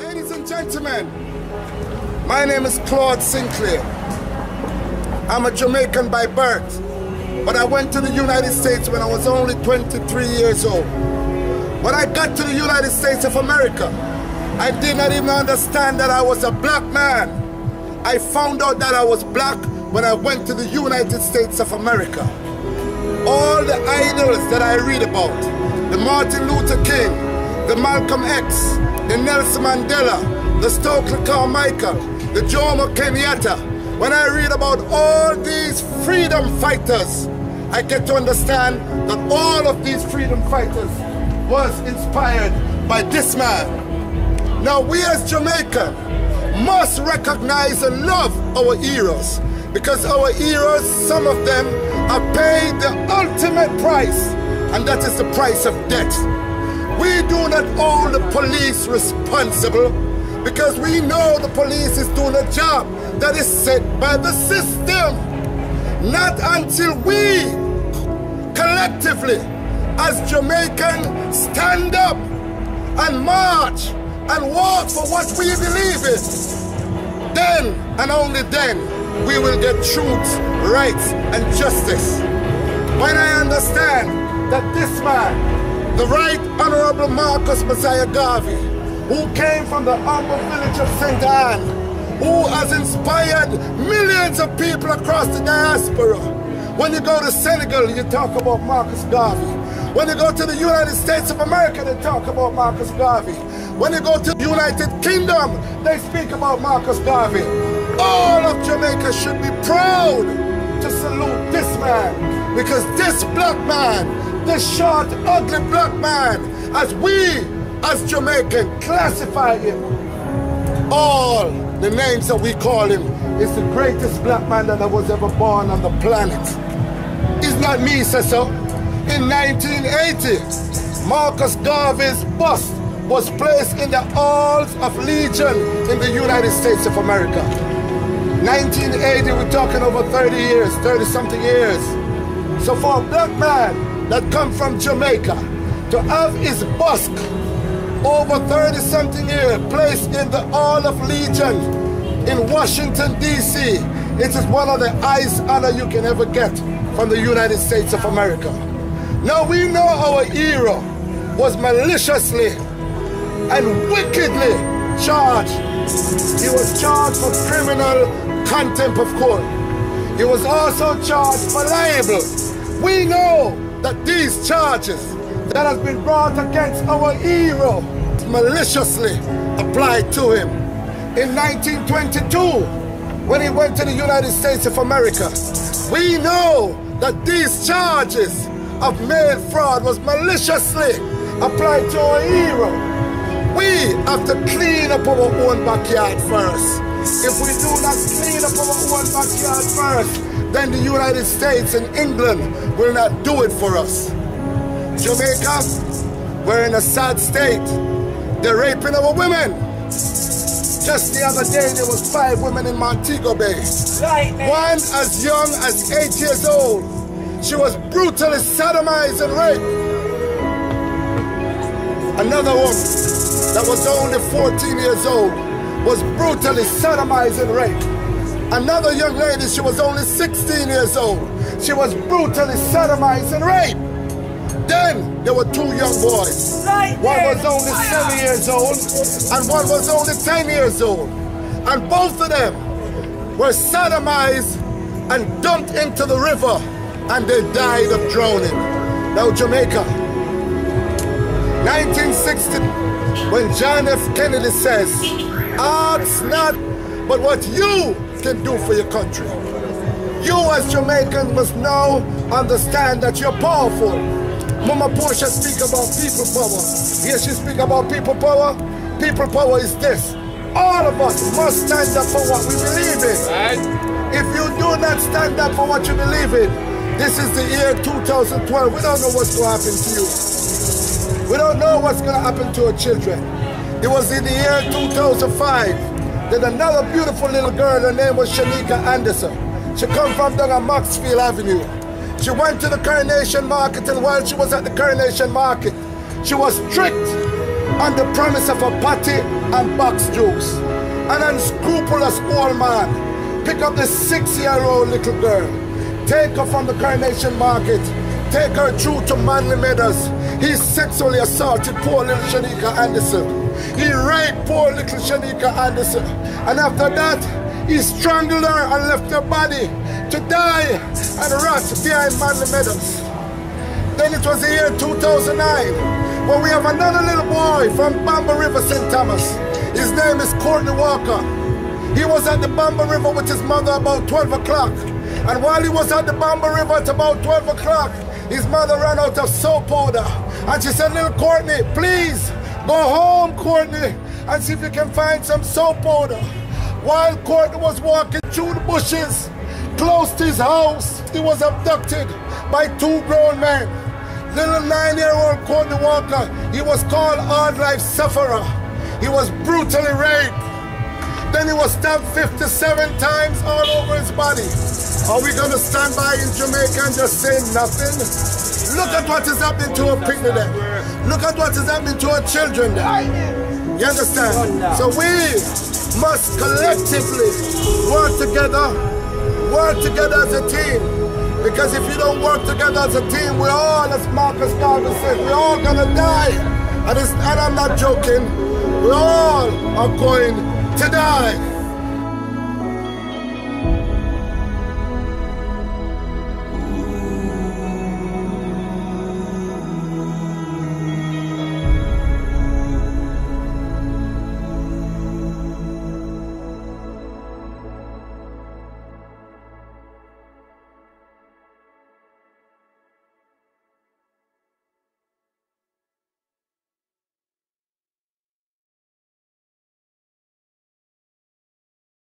Ladies and gentlemen, my name is Claude Sinclair. I'm a Jamaican by birth, but I went to the United States when I was only 23 years old. When I got to the United States of America, I did not even understand that I was a black man. I found out that I was black when I went to the United States of America. All the idols that I read about, the Martin Luther King, the Malcolm X, the Nelson Mandela, the Stokely Carmichael, the Jomo Kenyatta. When I read about all these freedom fighters, I get to understand that all of these freedom fighters was inspired by this man. Now we as Jamaicans must recognize and love our heroes, because our heroes, some of them have paid the ultimate price, and that is the price of death. We do not hold the police responsible because we know the police is doing a job that is set by the system. Not until we collectively as Jamaicans stand up and march and walk for what we believe in, then and only then we will get truth, rights and justice. When I understand that this man, the Right Honorable Marcus Messiah Garvey, who came from the humble village of St. Anne, who has inspired millions of people across the diaspora. When you go to Senegal, you talk about Marcus Garvey. When you go to the United States of America, they talk about Marcus Garvey. When you go to the United Kingdom, they speak about Marcus Garvey. All of Jamaica should be proud to salute this man, because this black man, this short, ugly black man, as we, as Jamaicans, classify him, all the names that we call him, is the greatest black man that was ever born on the planet. It's not me, say so. In 1980, Marcus Garvey's bust was placed in the Halls of Legion in the United States of America. 1980, we're talking over 30 years, 30-something years. So for a black man that come from Jamaica to have his bust over 30-something years placed in the Hall of Legion in Washington, D.C., it is one of the highest honor you can ever get from the United States of America. Now we know our hero was maliciously and wickedly charged. He was charged for criminal contempt of court. He was also charged for libel. We know that these charges that has been brought against our hero maliciously applied to him. In 1922, when he went to the United States of America, we know that these charges of mail fraud was maliciously applied to our hero. We have to clean up our own backyard first. If we do not clean up our own backyard first, then the United States and England will not do it for us. Jamaica, we're in a sad state. They're raping our women. Just the other day, there was 5 women in Montego Bay. One as young as 8 years old. She was brutally sodomized and raped. Another woman that was only 14 years old was brutally sodomized and raped. Another young lady, she was only 16 years old. She was brutally sodomized and raped. Then there were 2 young boys. One was only 7 years old and one was only 10 years old. And both of them were sodomized and dumped into the river, and they died of drowning. Now Jamaica, 1960, when John F. Kennedy says, ask not but what you can do for your country. You as Jamaicans must now understand that you're powerful. Mama Portia speak about people power. Yes, she speak about people power. People power is this. All of us must stand up for what we believe in. Right. If you do not stand up for what you believe in, this is the year 2012. We don't know what's going to happen to you. We don't know what's going to happen to our children. It was in the year 2005 that another beautiful little girl, her name was Shanika Anderson. She come from down on Maxfield Avenue. She went to the Coronation Market, and while she was at the Coronation Market, she was tricked on the promise of a patty and box juice. An unscrupulous old man pick up the 6-year-old little girl, take her from the Coronation Market, take her through to Manly Meadows. He sexually assaulted poor little Shanika Anderson. He raped poor little Shanika Anderson. And after that, he strangled her and left her body to die and rot behind Manly Meadows. Then it was the year 2009 when we have another little boy from Bamba River, St. Thomas. His name is Courtney Walker. He was at the Bamba River with his mother about 12 o'clock. And while he was at the Bamba River at about 12 o'clock, his mother ran out of soap powder. And she said, little Courtney, please go home, Courtney, and see if you can find some soap powder. While Courtney was walking through the bushes, close to his house, he was abducted by 2 grown men. Little 9-year-old Courtney Walker, he was called hard life sufferer. He was brutally raped. Then he was stabbed 57 times all over his body. Are we gonna stand by in Jamaica and just say nothing? Look at what is happening to our people there. Look at what is happening to our children there. You understand? So we must collectively work together as a team. Because if you don't work together as a team, we're all, as Marcus Garvey said, we're all gonna die. And I'm not joking. We all are going to die.